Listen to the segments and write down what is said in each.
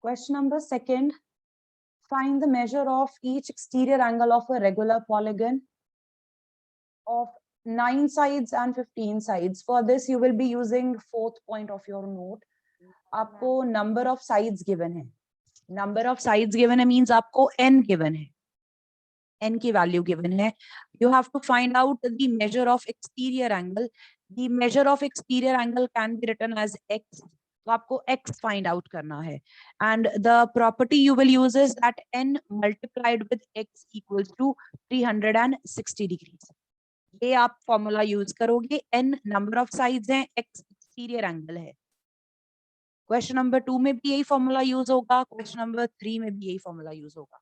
Question number second. Find the measure of each exterior angle of a regular polygon of 9 sides and 15 sides. For this, you will be using fourth point of your note. आपको number of sides given है. Number of sides given है means आपको n given है. N की value given है. You have to find out the measure of exterior angle. The measure of exterior angle can be written as x. तो आपको x find out करना है. And the property you will use is that n multiplied with x equals to 360 degrees. ये आप formula use करोगे. n number of sides हैं, x exterior angle है. Question number 2 में भी यही फॉर्मूला यूज होगा. क्वेश्चन नंबर 3 में भी यही फॉर्मूला यूज होगा.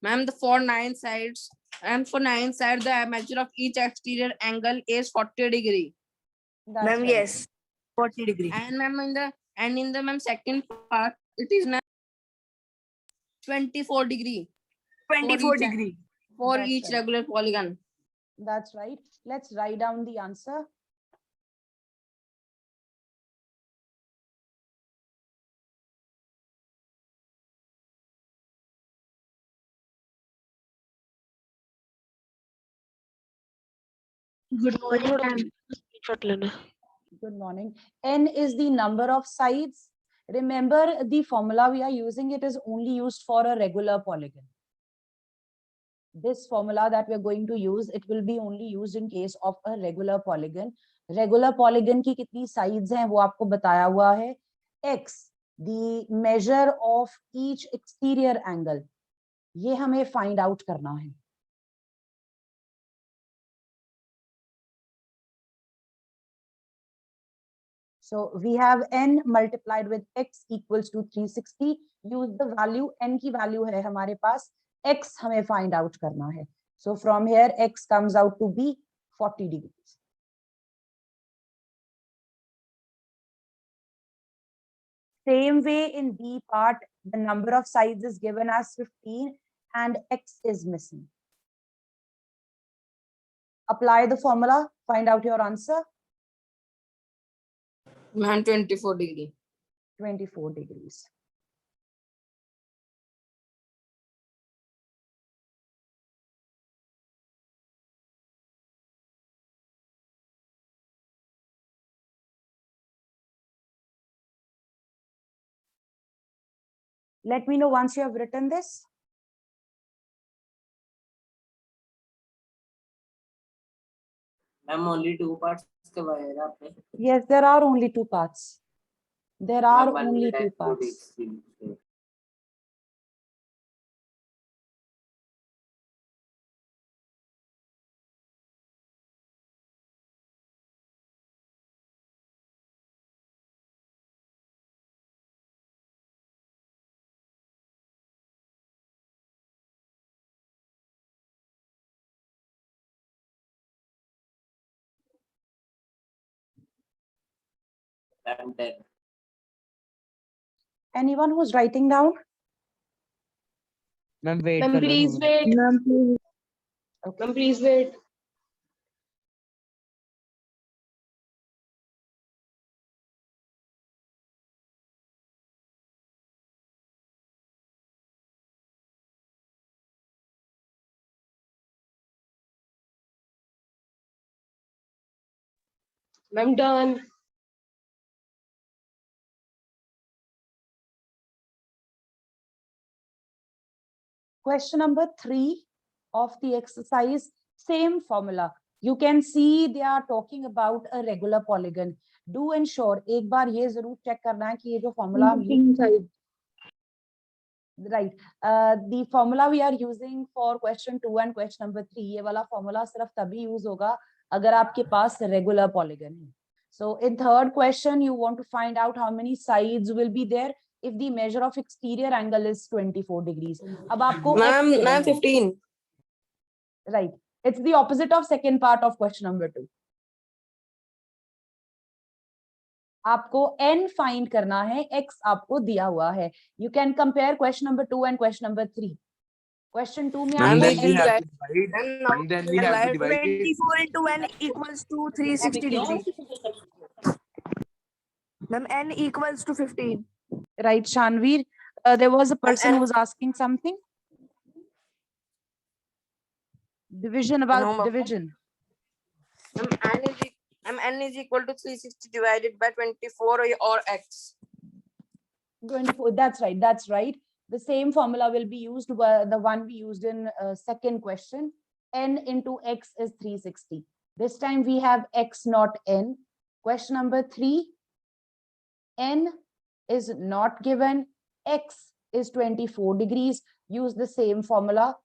Ma'am, the for 9 sides the measure of each exterior angle is 40 degree. Ma'am, yes, 40 degree. And ma'am, in the ma'am second part it is now 24 degree 24 degree. for That's each right. regular polygon. That's right. Let's write down the answer. Good morning, ma'am. Good morning. N is the number of sides. Remember the formula we are using, it is only used for a regular polygon. This formula that we are going to use, it will be only used in case of a regular polygon. Regular polygon की कितनी sides हैं वो आपको बताया हुआ है. X, the measure of each exterior angle. ये हमें find out करना है. So we have n multiplied with x equals to 360. Use the value, n की value है हमारे पास, x हमें find out करना है. So from here x comes out to be 40 degrees. Same way in B part, the number of sides is given as 15 and x is missing. Apply the formula, find out your answer. Ma'am, 24 degree. 24 degrees. Let me know once you have written this. Ma'am only 2 parts करवाए हैं आपने. Yes, there are only 2 parts. There are Ma'am, only 2 102 parts. degrees. I'm dead. Anyone who's writing down? Ma'am, wait. Ma'am, please wait. Okay. Ma'am, please wait. Ma'am, done. Question number 3 of the exercise, same formula. You can see they are talking about a regular polygon. Do ensure, एक बार ये जरूर check करना है कि ये जो formula हम use, right, the formula we are using for question 2 and question number 3, ये वाला formula सिर्फ तभी use होगा अगर आपके पास regular polygon है. So in third question, you want to find out how many sides will be there if the measure of exterior angle is 24 degrees. अब आपको Ma'am, x ma'am, given है. 15. Right. It's the opposite of second part of question number 2. आपको n find करना है, x आपको दिया हुआ है. You can compare question number 2 and question number 3. Question 2 में And आपको then we n have to divide. And then we have to divide it. 24 into 1 equals to 360 degree. Ma'am, n equals to 15. Right, Shanvir? There was a person who and- was asking something. Division, about No, ma'am. division. N is equal to 360 divided by 24 or x. 24, that's right, that's right. The same formula will be used, the one we used in second question. N into x is 360. This time we have x not n. Question number 3, n is not given, x is 24 degrees. Use the same formula.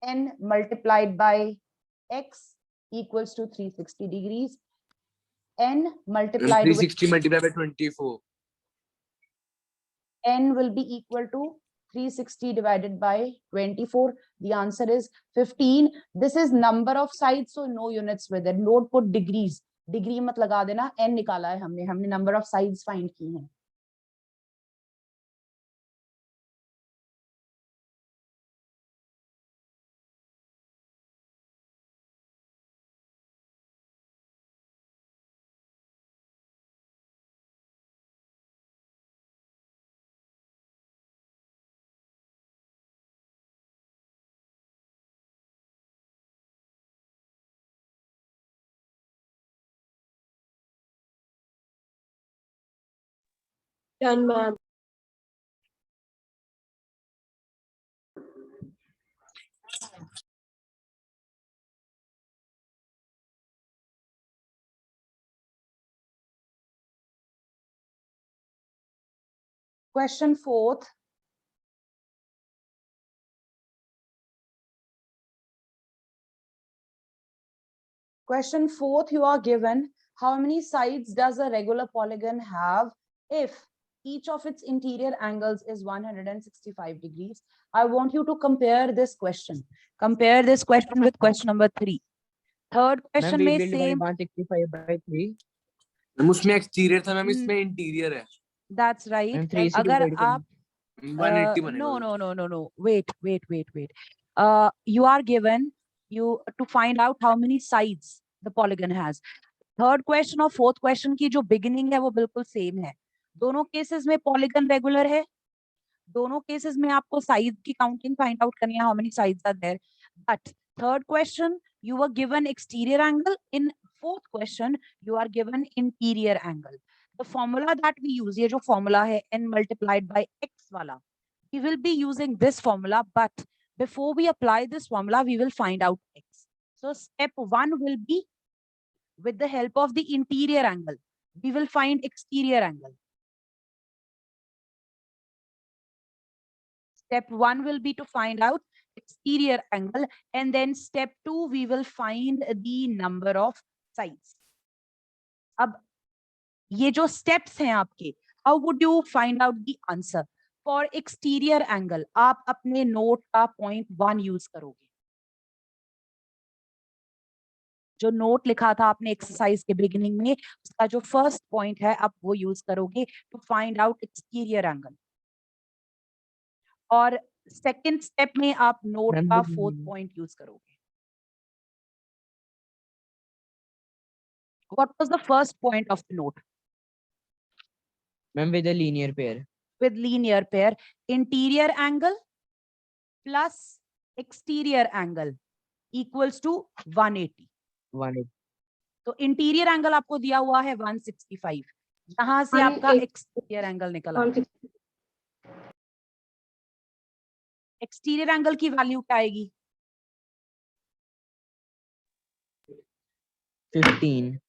N multiplied by x equals to 360 degrees. N multiplied with 360 multiplied by 24. n will be equal to 360 divided by 24. The answer is 15. This is number of sides, so no units with it. Don't put degrees. Degree mat laga dena. N निकाला है हमने number of sides find की हैं. Done, ma'am. Question 4th. Question 4th, you are given how many sides does a regular polygon have if each of its interior angles is 165 degrees. I want you to compare this question. Compare this question with question number 3. Third question we में will divide same. 165 by 3. Ma'am उसमें exterior था ma'am, इसमें interior है. That's right. Ma'am, 3 से अगर divide करना. आप 180 बनेगा. no. Wait. You are given to find out how many sides the polygon has. Third question और fourth question की जो beginning है वो बिल्कुल same है. दोनों cases में polygon regular है. दोनों cases में आपको sides की counting find out करनी है, how many sides are there. But third question you were given exterior angle. In fourth question you are given interior angle. The formula that we use, ये जो formula है n multiplied by x वाला, we will be using this formula, but before we apply this formula, we will find out x. So step 1 will be with the help of the interior angle. We will find exterior angle. Step 1 will be to find out exterior angle, and then step 2 we will find the number of sides. अब ये जो steps हैं आपके, how would you find out the answer? For exterior angle, आप अपने note का point 1 use करोगे. जो नोट लिखा था आपने एक्सरसाइज के बिगिनिंग में, उसका जो फर्स्ट पॉइंट है आप वो यूज करोगे to find out exterior angle. और सेकंड स्टेप में आप नोट का फोर्थ पॉइंट यूज करोगे. What was the first point of the note? Ma'am, with a linear pair. With linear pair, interior angle plus exterior angle equals to 180. 180. तो interior angle आपको दिया हुआ है 165. यहां से आपका 180. एक्सटीरियर एंगल निकला. एक्सटीरियर एंगल की वैल्यू क्या आएगी? 15.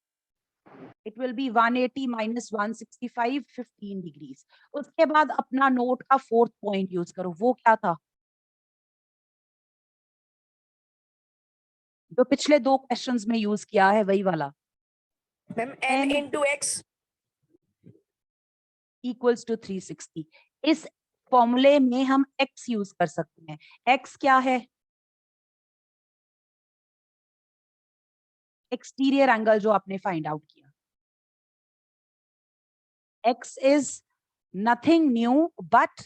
It will be 180 minus 165, 15 degrees. उसके बाद अपना नोट का फोर्थ पॉइंट यूज करो. वो क्या था? जो पिछले 2 क्वेश्चंस में यूज किया है वही वाला. Ma'am, n into x. Equals to 360. इस फॉर्मूले में हम x यूज कर सकते हैं. x क्या है? एक्सटीरियर एंगल जो आपने फाइंड आउट किया. x is nothing new but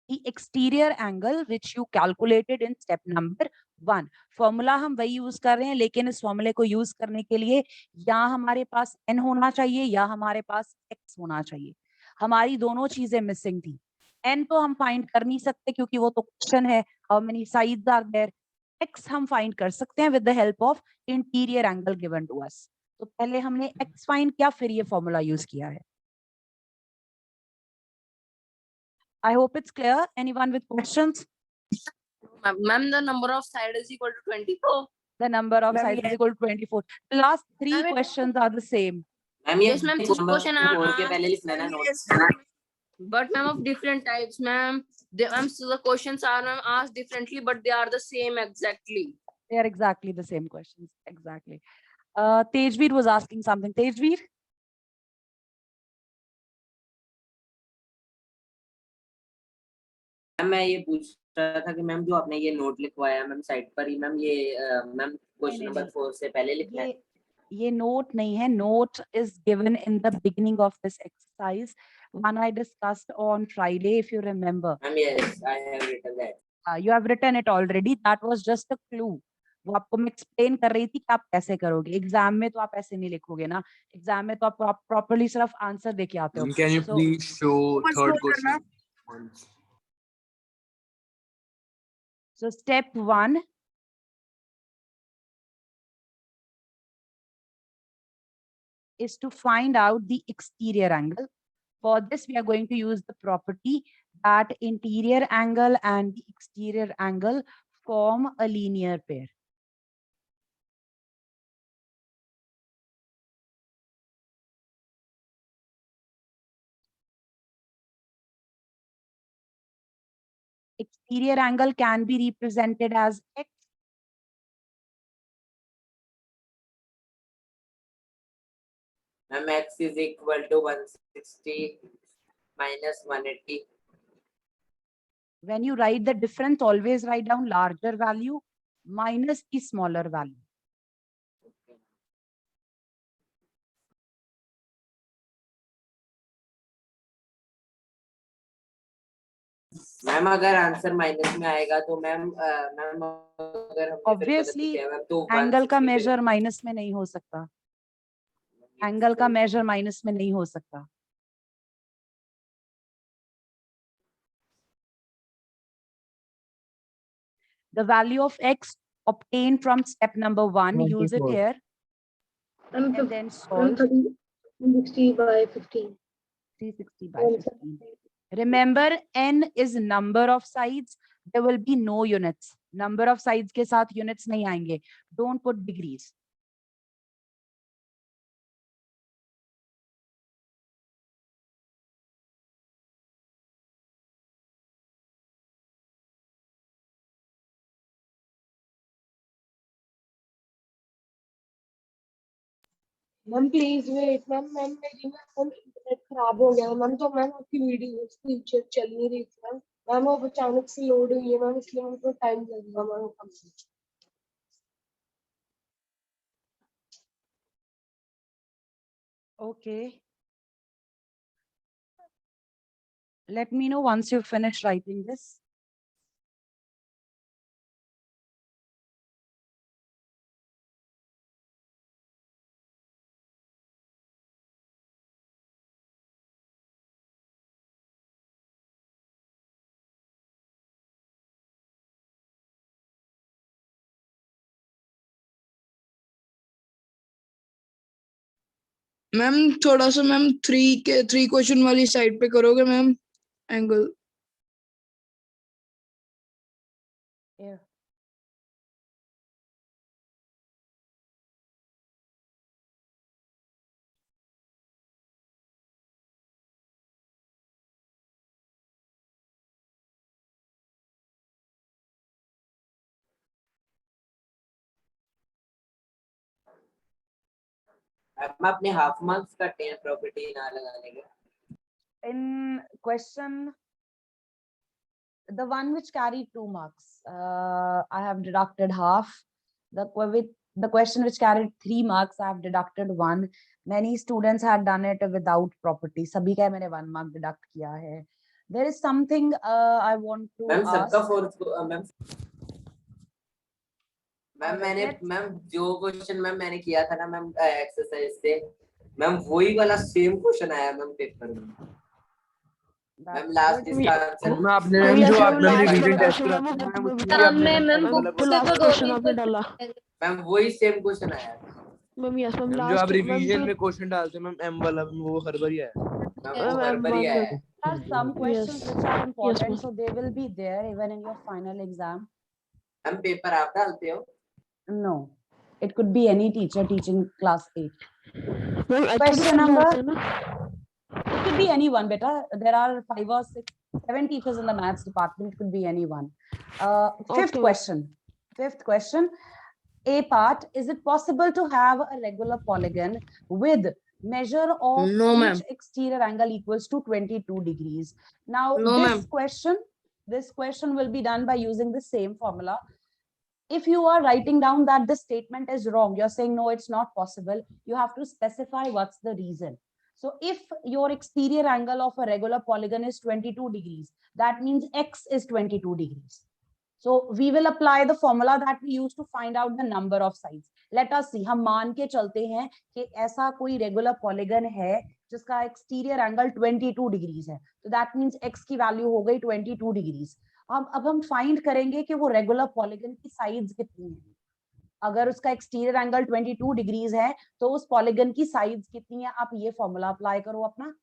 the exterior angle which you calculated in step number 1 formula हम वही यूज कर रहे हैं, लेकिन इस फॉर्मूले को यूज करने के लिए या हमारे पास n होना चाहिए या हमारे पास x होना चाहिए। हमारी दोनों चीजें मिसिंग थी। n तो हम फाइंड कर नहीं सकते क्योंकि वो तो क्वेश्चन है, how many sides are there. x हम फाइंड कर सकते हैं with the help of interior angle given to us. तो पहले हमने x फाइंड किया, फिर ये फॉर्मूला यूज किया है। I hope it's clear. Anyone with questions? Ma'am, the number of side is equal to 24. The number of Ma'am, sides is yes. equal to 24. The last three Ma'am, it- questions are the same. Ma'am ये Yes, ma'am. number Question are 4 के पहले लिखना है ना note. yes. But ma'am, of different types, ma'am. So the questions are ma'am asked differently, but they are the same exactly. They are exactly the same questions. Exactly. Tejveer was asking something. Tejveer? Ma'am मैं ये पूछ रहा था कि ma'am जो आपने ये note लिखवाया मैम साइड पर ही मैम ये मैम क्वेश्चन नहीं, नंबर 4 से पहले लिखना है। ये नोट नहीं है. Note is given in the beginning of this exercise. One I discussed on Friday, if you remember. Ma'am yes I have written that. You have written it already. That was just a clue. वो आपको मैं explain कर रही थी कि आप कैसे करोगे. एग्जाम में तो आप ऐसे नहीं लिखोगे ना. एग्जाम में तो आप प्रॉपर्ली सिर्फ आंसर देके आते हो. Can you So- please show third question? once? So step 1 is to find out the exterior angle. For this, we are going to use the property that interior angle and the exterior angle form a linear pair. Exterior angle can be represented as x. Ma'am x is equal to 160 minus 180। When you write the difference, always write down larger value minus the smaller value. Ma'am अगर answer minus में आएगा तो ma'am ma'am अगर हमने फिर गलत Obviously, किया ma'am तो एंगल का 160 पे- मेजर माइनस में नहीं हो सकता. एंगल का मेजर माइनस में नहीं हो सकता. The value of x obtained from step number 1, use it 24. here I'm and then solve. 60 by 15. 360 by 15. Remember, n is number of sides. There will be no units. Number of sides के साथ units नहीं आएंगे. Don't put degrees. Ma'am please wait ma'am मेरी ना internet खराब हो गया है मैम, तो मैम आपकी वीडियो फीचर चल नहीं रही थी मैम। मैम वो अचानक से लोड हुई है मैम, इसलिए हमको टाइम लगेगा ma'am. Okay. Let me know once you finish writing this. Ma'am थोड़ा सा मैम थ्री क्वेश्चन वाली साइड पे करोगे मैम एंगल? Yeah. मैम अपने हाफ मार्क्स कटे हैं प्रॉपर्टी ना लगाने के। In question, the one which carried 2 marks, I have deducted half. The question which carried 3 marks, I have deducted 1. Many students had done it without property. सभी का मैंने 1 mark deduct किया है. There is something I want to ma'am सबका ask. 4 ma'am ma'am जो question मैंने किया था ना मैम एक्सरसाइज से मैम वही वाला सेम क्वेश्चन आया मैम पेपर में मैम लास्ट इसका आंसर मैम आपने मैम, जो जैसे वो आपने last रिवीजन वाला टेस्ट question करा मैम, था मैम वो उसमें बता भी हाँ, आपने मैम एम वाला बुक वो से last तो दो question तीन आपने डाला मैम वही सेम क्वेश्चन आया मैम। यस मैम, मैम जो आप लास्ट मैम रिवीजन जो में क्वेश्चन डालते हैं मैम एम वाला मैम वो हर बार ही आया मैम Yes. वो हर बार ही आया है There are some questions which are important, ma'am. so they will be there even in your final exam. Ma'am paper आप डालते हो No, it could be any teacher teaching class 8. Ma'am Question number, है ना? it could be anyone, beta. There are 5 or 6, 7 teachers in the maths department. It could be anyone. Fifth Okay. question. Fifth question. A part, is it possible to have a regular polygon with measure of No, each ma'am. exterior angle equals to 22 degrees? Now, No, this ma'am. question will be done by using the same formula. If you are writing down that this statement is wrong, you're saying, no, it's not possible, you have to specify what's the reason. So if your exterior angle of a regular polygon is 22 degrees, that means X is 22 degrees. So we will apply the formula that we use to find out the number of sides. Let us see, हम मान के चलते हैं कि ऐसा कोई regular polygon है जिसका exterior angle 22 degrees है, तो that means X की value हो गई 22 degrees. अब हम find करेंगे कि वो regular polygon की sides कितनी है. अगर उसका एक्सटीरियर एंगल 22 डिग्रीज है तो उस पॉलीगन की साइज कितनी है, आप ये फॉर्मूला अप्लाई करो अपना.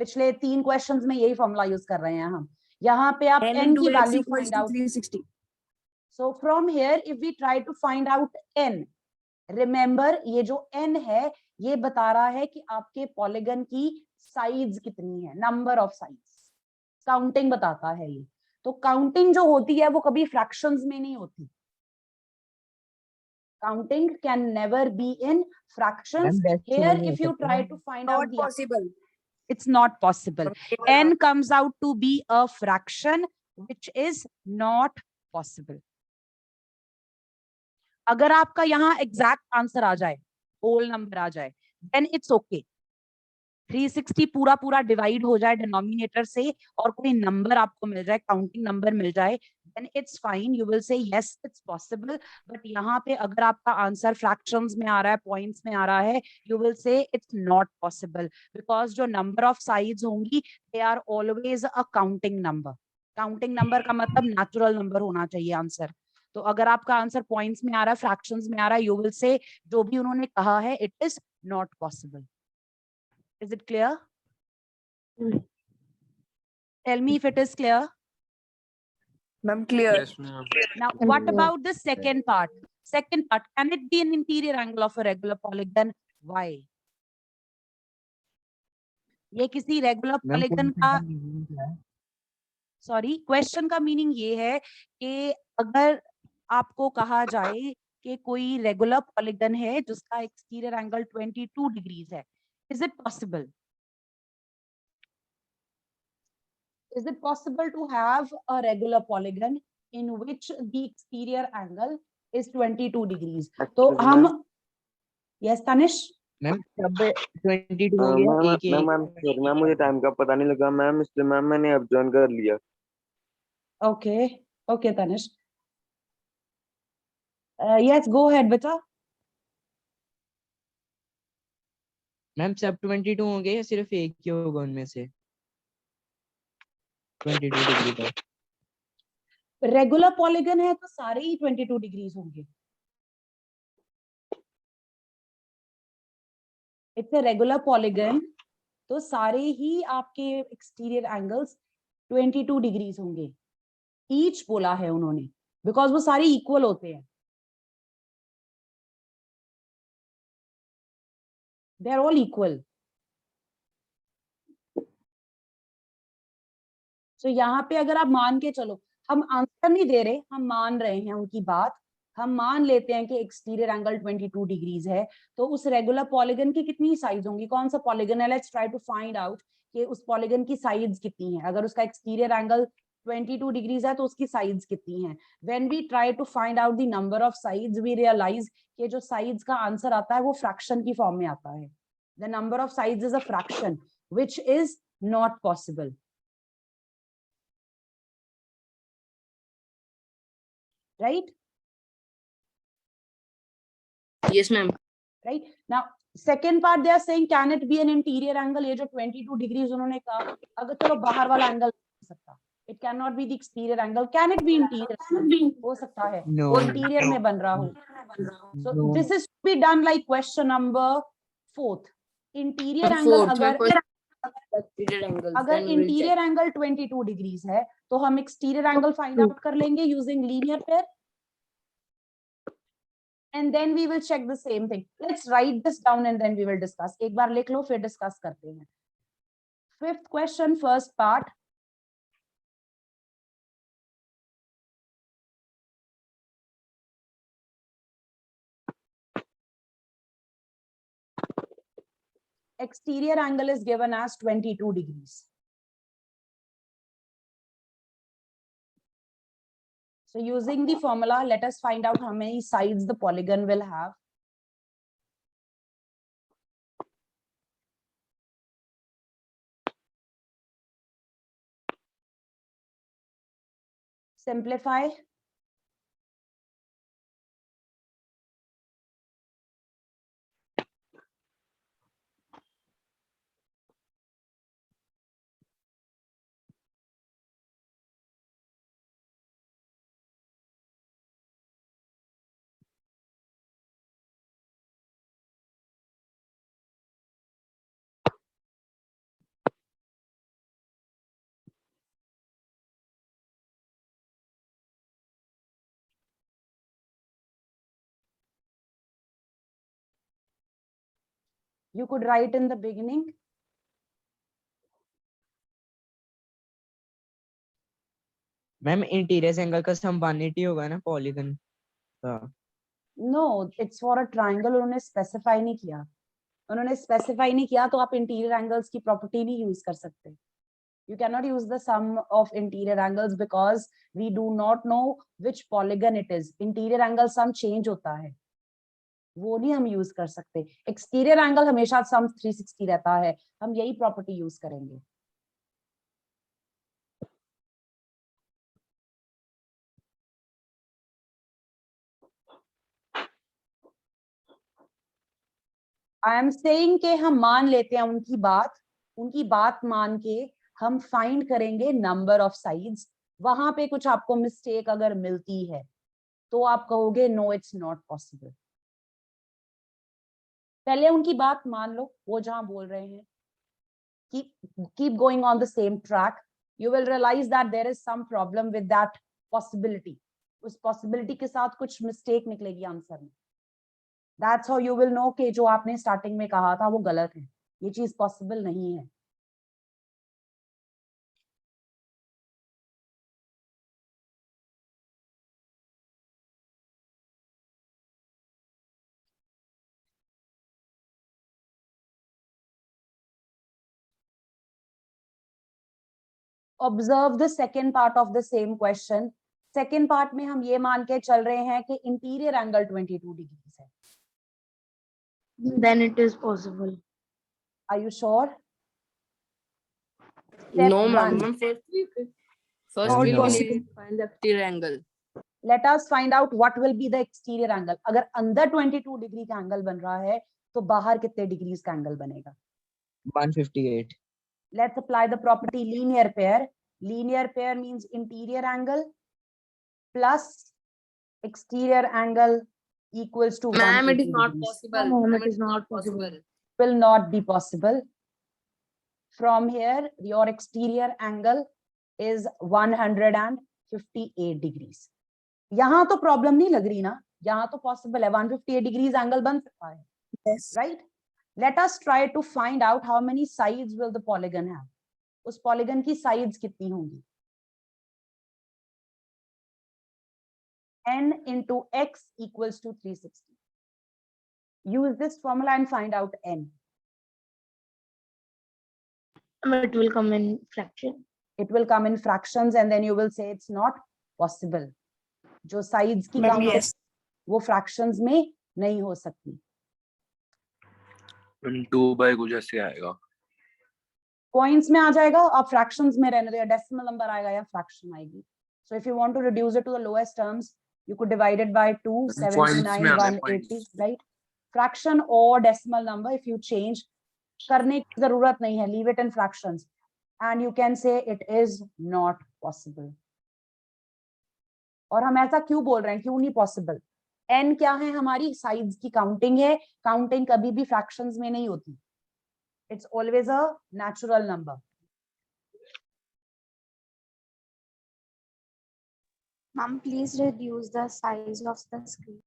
पिछले 3 क्वेश्चंस में यही फॉर्मूला यूज कर रहे हैं हम. यहाँ पे आप n की value find out. 360. So from here, if we try to find out n, remember ये जो n है ये बता रहा है कि आपके पॉलीगन की साइज कितनी है, नंबर ऑफ साइज. काउंटिंग बताता है ये. तो काउंटिंग जो होती है वो कभी फ्रैक्शंस में नहीं होती. Counting can never be in fractions. Here, if you try to find out the, possible. it's not possible. N comes out to be a fraction, which is not possible. अगर आपका यहाँ exact answer आ जाए, whole number आ जाए, then it's okay. 360 पूरा पूरा divide हो जाए denominator से और कोई नंबर आपको मिल जाए, काउंटिंग नंबर मिल जाए, then it's fine, you will say yes it's possible. But यहाँ पे अगर आपका आंसर फ्रैक्शंस में आ रहा है, पॉइंट्स में आ रहा है, you will say it's not possible because जो नंबर ऑफ साइड्स होंगी they are always a counting number. Counting number का मतलब नेचुरल नंबर होना चाहिए आंसर. तो अगर आपका आंसर पॉइंट्स में आ रहा है, फ्रैक्शंस में आ रहा है, you will say जो भी उन्होंने कहा है it is not possible. Is it clear? Tell me if it is clear. Ma'am, clear. Yes, ma'am. Now, what about the second part? Second part, can it be an interior angle of a regular polygon? Why? ये किसी regular polygon का, sorry, question का meaning ये है कि अगर आपको कहा जाए कि कोई regular polygon है जिसका exterior angle 22 degrees है, is it possible? Is it possible to have a regular polygon in which the exterior angle is 22 degrees? तो हम, yes Tanish? मैम सब 22 हो गया, एक एक मैम मुझे टाइम का पता नहीं लगा मैम, इसलिए मैम मैंने अब ज्वाइन कर लिया. Okay, okay Tanish. Yes, go ahead beta. Ma'am सब 22 हो गए या सिर्फ एक ही होगा उनमें से 22 डिग्री का? Regular polygon है तो सारे ही 22 degrees होंगे. It's a regular polygon, तो सारे ही आपके exterior angles 22 degrees होंगे. Each बोला है उन्होंने, because वो सारे equal होते हैं. They are all equal. So यहाँ पे अगर आप मान के चलो, हम आंसर नहीं दे रहे, हम मान रहे हैं उनकी बात. हम मान लेते हैं कि एक्सटीरियर एंगल 22 डिग्रीज है, तो उस रेगुलर पॉलीगन की कितनी साइज होंगी, कौन सा पॉलीगन है, let's try to find out कि उस पॉलीगन की साइज कितनी है. अगर उसका एक्सटीरियर एंगल 22 डिग्रीज है तो उसकी साइज कितनी है. When we try to find out the number of sides we realise कि जो साइड्स का आंसर आता है वो फ्रैक्शन की फॉर्म में आता है. The number of sides is a fraction which is not possible. Right? Yes, ma'am. right? Now second part they are saying can it be an interior angle? ये जो 22 degrees उन्होंने कहा, अगर चलो बाहर वाला एंगल हो सकता, it cannot be the exterior angle. Can it be interior? हो सकता है, No. वो इंटीरियर में बन रहा हो. So No. this is to be done like question number 4th. Interior Ma'am, angle fourth, ma'am, अगर exterior angles, अगर then we will interior check. Angle 22 degrees है तो हम एक्सटीरियर एंगल फाइंड आउट कर लेंगे using linear pair, and then we will check the same thing. Let's write this down and then we will discuss. एक बार लिख लो फिर discuss करते हैं. Fifth question, first part. Exterior angle is given as 22 degrees. So using the formula, let us find out how many sides the polygon will have. Simplify. You could write in the beginning. Ma'am interior angle का सम 180 होगा ना polygon का? No, it's for a triangle. उन्होंने specify नहीं किया. उन्होंने specify नहीं किया तो आप interior angles की property नहीं use कर सकते. You cannot use the sum of interior angles because we do not know which polygon it is. Interior angle sum change होता है, वो नहीं हम use कर सकते. Exterior angle हमेशा sum 360 रहता है, हम यही property use करेंगे. I am saying कि हम मान लेते हैं उनकी बात मान के हम फाइंड करेंगे नंबर ऑफ साइड्स. वहां पे कुछ आपको मिस्टेक अगर मिलती है तो आप कहोगे नो इट्स नॉट पॉसिबल. पहले उनकी बात मान लो, वो जहां बोल रहे हैं. Keep going on the same track. You will realize that there is some problem with that possibility. उस possibility के साथ कुछ mistake निकलेगी आंसर में. That's how you will know कि जो आपने स्टार्टिंग में कहा था वो गलत है, ये चीज पॉसिबल नहीं है. Observe the second part of the same question. Second part में हम ये मान के चल रहे हैं कि इंटीरियर एंगल 22 डिग्रीज है. Then it is possible. Are you sure? Step No, ma'am. one. Ma'am, first No, we no. need to find the exterior angle. Let us find out what will be the exterior angle. अगर अंदर 22 degree का angle बन रहा है तो बाहर कितने degrees का एंगल बनेगा? 158. Let's apply the property linear pair. Linear pair means interior angle plus exterior angle equals to Ma'am, it is 180 not degrees. possible. No, Ma'am, it is not possible. Will not be possible. From here, your exterior angle is 158 degrees. यहाँ तो problem नहीं लग रही ना, यहाँ तो possible है, 158 degrees angle बन सकता है. Yes. Right? Let us try to find out how many sides will the polygon have. उस polygon की sides कितनी होंगी? n into x equals to 360. Use this formula and find out n. It will come in fraction. It will come in fractions and then you will say it's not possible. जो sides की count है, वो fractions में नहीं हो सकती. 2 by कुछ ऐसे आएगा. Points में आ जाएगा, आप fractions में रहने दो, या decimal number आएगा या fraction आएगी. So if you want to reduce it to the lowest terms, you could divide it by 2, Points में 79, आता है, 180, points. right? फ्रैक्शन और decimal number if you change करने की जरूरत नहीं है, leave it in fractions and you can say it is not possible. और हम ऐसा क्यों बोल रहे हैं, क्यों नहीं पॉसिबल? n क्या है, हमारी साइड्स की काउंटिंग है, काउंटिंग कभी भी फ्रैक्शंस में नहीं होती, it's always a natural number. Ma'am, please reduce the size of the screen.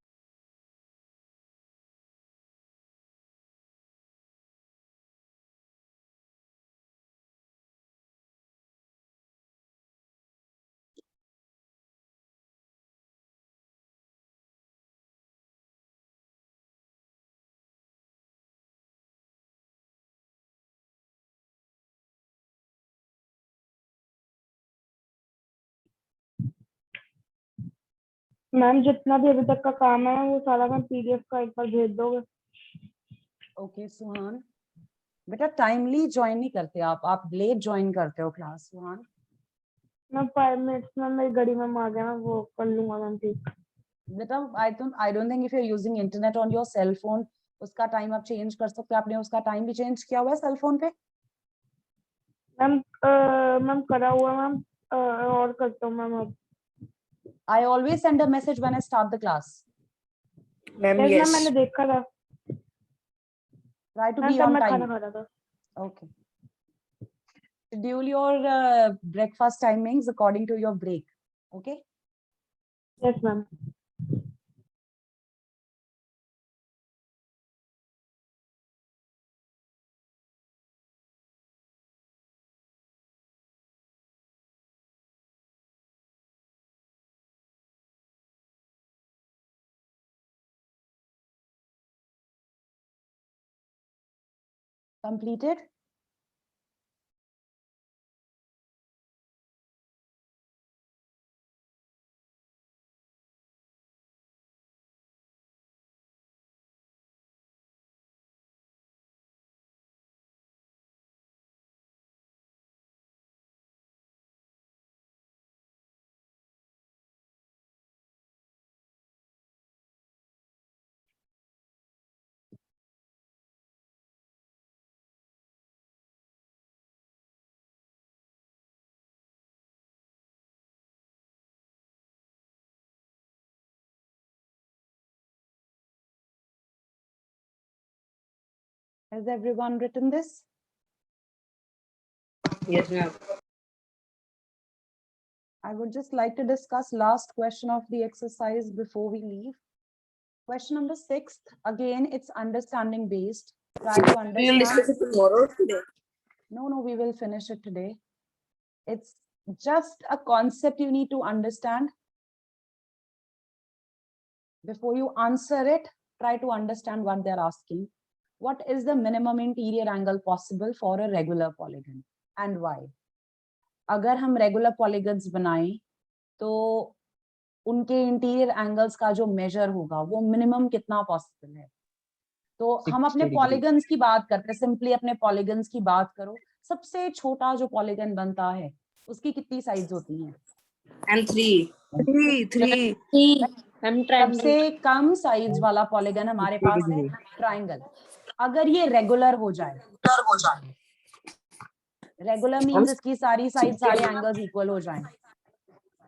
Ma'am जितना भी अभी तक का काम है वो सारा मैं पीडीएफ का एक बार भेज दोगे? ओके सुहान, बेटा टाइमली ज्वाइन नहीं करते आप लेट ज्वाइन करते हो क्लास। सुहान मैं 5 मिनट्स में मेरी घड़ी में आ गया, मैं वो कर लूंगा मैम, ठीक। बेटा I don't think if you are using internet on your cell phone उसका टाइम आप चेंज कर सकते हो। आपने उसका टाइम भी चेंज किया हुआ है सेल फोन पे? मैम करा हुआ मैम, और करता हूँ मैम अब। I always send a message when I start the class. Ma'am ma'am yes मैंने देखा था Try to मैम, be तब on मैं खाना time. खा रहा था। Okay. Schedule your breakfast timings according to your break. Okay. Yes ma'am. Completed? Has everyone written this? Yes, ma'am. I would just like to discuss last question of the exercise before we leave. Question number 6, again, it's understanding based. Try to We will understand. discuss it tomorrow or today. No, we will finish it today. It's just a concept you need to understand. Before you answer it, try to understand what they're asking. What is the minimum interior angle possible for a regular polygon and why? अगर हम regular polygons बनाएं तो उनके interior angles का जो major होगा वो minimum कितना पॉसिबल है। तो हम 60 अपने degree. पॉलीगन्स की बात करते हैं, सिंपली अपने पॉलीगन्स की बात करो। सबसे छोटा जो पॉलीगन बनता है उसकी कितनी साइड्स होती हैं? And three. Three I'm trying. सबसे कम साइज वाला पॉलीगन हमारे पास है ट्राइंगल। अगर ये रेगुलर हो जाए, रेगुलर मींस इसकी सारी साइड सारे एंगल्स इक्वल हो जाएं,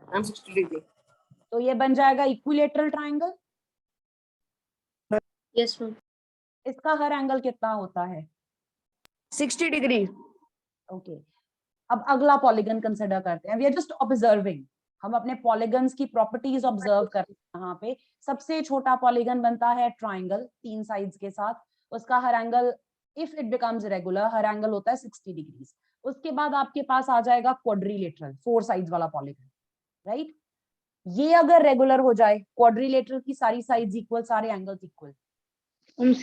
I'm 60 degree. तो ये बन जाएगा इक्विलेटरल ट्राइंगल। Yes, ma'am. इसका हर एंगल कितना होता है? 60 डिग्री। ओके अब अगला पॉलीगन कंसिडर करते हैं। वी आर जस्ट ऑब्जर्विंग, हम अपने पॉलीगन्स की प्रॉपर्टीज ऑब्जर्व कर रहे हैं। यहाँ पे सबसे छोटा पॉलीगन बनता है ट्राइंगल 3 साइड्स के साथ, उसका हर angle if it becomes regular हर एंगल होता है 60 डिग्रीज। उसके बाद आपके पास आ जाएगा क्वाड्रिलेटरल 4 साइड्स वाला पॉलीगन, राइट? ये अगर रेगुलर हो जाए, क्वाड्रिलेटरल की सारी साइड्स इक्वल, सारे angles equal, ma'am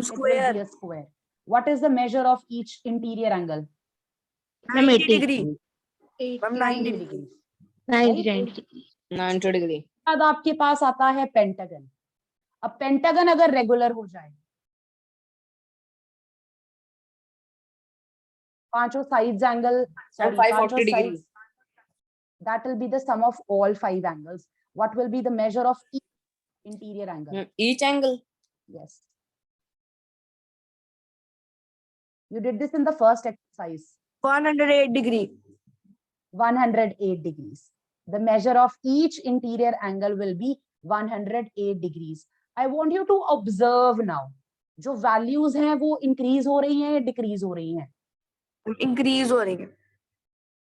square. Square. What is the measure of each interior angle? Ma'am 80 degree. Ma'am 90 degree. 90 degree. बाद आपके पास आता है पेंटागन। अब पेंटागन अगर रेगुलर हो जाए, पांचों sides angle, And 540 degree. that will be the sum of all 5 angles. What will be the measure of each interior angle? Each angle. Yes. You did this in the first exercise. 108 degree. 108 degrees. The measure of each interior angle will be 108 degrees. I want you to observe now. जो values हैं वो increase हो रही हैं या decrease हो रही हैं? Increase हो रही है.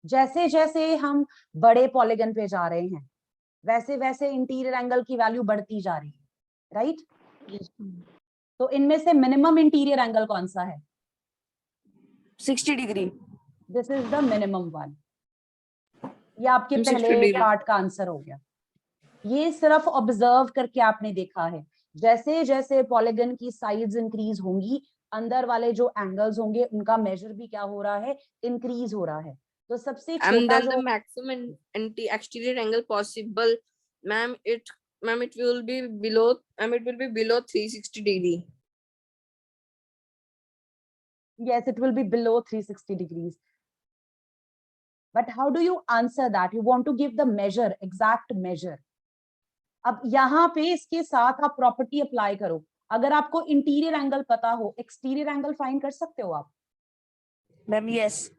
जैसे जैसे हम बड़े पॉलीगन पे जा रहे हैं वैसे वैसे इंटीरियर एंगल की वैल्यू बढ़ती जा रही है, राइट? तो इनमें से मिनिमम इंटीरियर एंगल कौन सा है? 60 degree. This is the minimum one. ये आपके 60 पहले degree. पार्ट का आंसर हो गया. ये सिर्फ ऑब्जर्व करके आपने देखा है. जैसे जैसे पॉलीगन की साइड्स इंक्रीज होंगी अंदर वाले जो एंगल्स होंगे उनका मेजर भी क्या हो रहा है? इंक्रीज हो रहा है. तो सबसे And छोटा then the जो maximum exterior angle possible, ma'am, it will be below 360 degree. yes, it will be below 360 degrees. But how do you answer that? You want to give the measure, exact measure. अब यहाँ पे इसके साथ आप property apply करो. अगर आपको interior angle पता हो, एक्सटीरियर एंगल फाइंड कर सकते हो आप Ma'am, yes.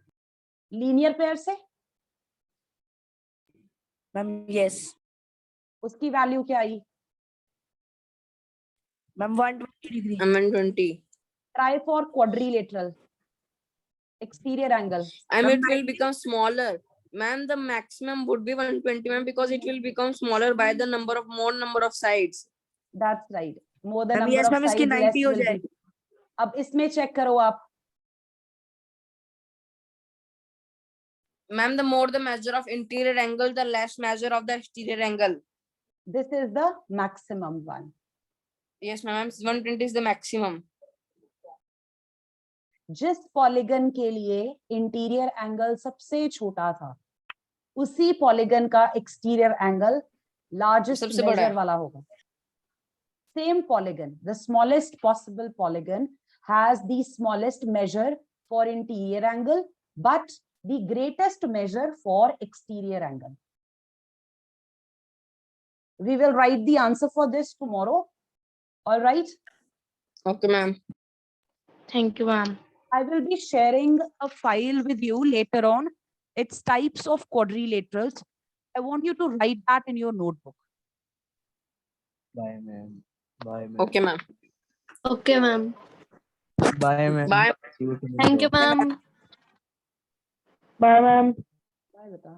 लीनियर पेयर से. Ma'am, yes. उसकी वैल्यू क्या आई? Ma'am, 120 degree. 120. Try for quadrilateral exterior angle. And it will become smaller. Ma'am, the maximum would be 120, ma'am, because it will become smaller by the more number of sides. That's right. More the Ma'am, number yes, of ma'am, इसकी sides 90 हो less will जाएगी. B. अब इसमें check करो आप. Ma'am, the more the measure of interior angle, the less measure of the exterior angle. This is the maximum one. Yes, ma'am, 120 is the maximum. जिस polygon के लिए interior angle सबसे छोटा था उसी पॉलीगन का एक्सटीरियर एंगल लार्जेस्ट सबसे बड़ा मेजर है. वाला होगा. Same polygon, the smallest possible polygon has the smallest measure for interior angle but the greatest measure for exterior angle. We will write the answer for this tomorrow. All right. Okay, ma'am. Thank you, ma'am. I will be sharing a file with you later on. It's types of quadrilaterals. I want you to write that in your notebook. Bye, ma'am. Bye, ma'am. Okay, ma'am. Okay, ma'am. Bye, ma'am. Bye. See you tomorrow. Thank you, ma'am. Bye, ma'am. Bye, beta.